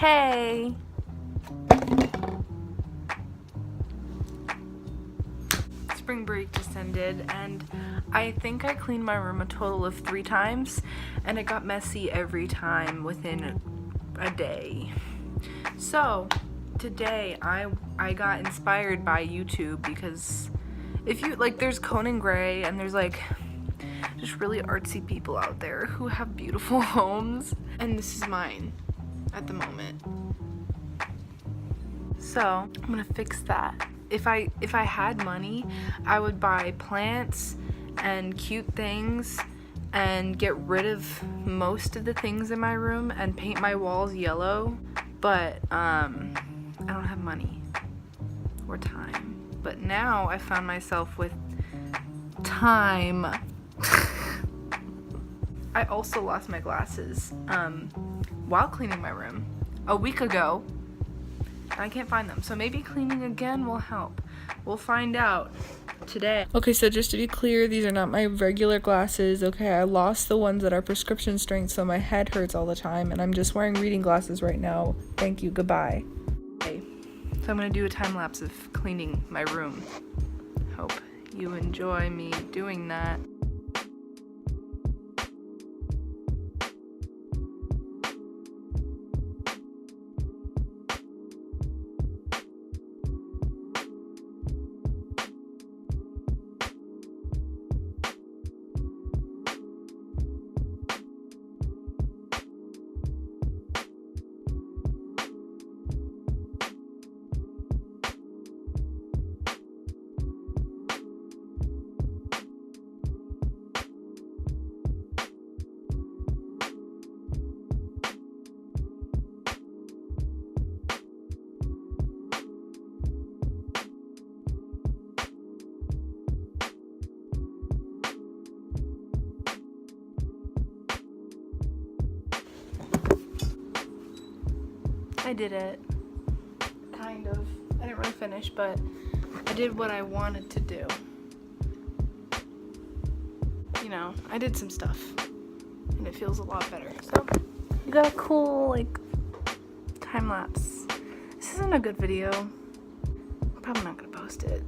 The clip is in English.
Hey! Spring break just ended and I think I cleaned my room a total of 3 times and it got messy every time within a day. So today I got inspired by YouTube because if you like, there's Conan Gray and there's like just really artsy people out there who have beautiful homes, and this is mine at the moment. So I'm gonna fix that. If I had money, I would buy plants and cute things and get rid of most of the things in my room and paint my walls yellow, but I don't have money or time. But now I found myself with time. I also lost my glasses while cleaning my room a week ago. I can't find them, so maybe cleaning again will help. We'll find out today. Okay, so just to be clear, these are not my regular glasses. Okay, I lost the ones that are prescription strength, so my head hurts all the time, and I'm just wearing reading glasses right now. Thank you, goodbye. Okay, so I'm gonna do a time lapse of cleaning my room. Hope you enjoy me doing that. I did it. Kind of. I didn't really finish, but I did what I wanted to do. You know, I did some stuff, and it feels a lot better. So, you got a cool, like, time lapse. This isn't a good video. I'm probably not gonna post it.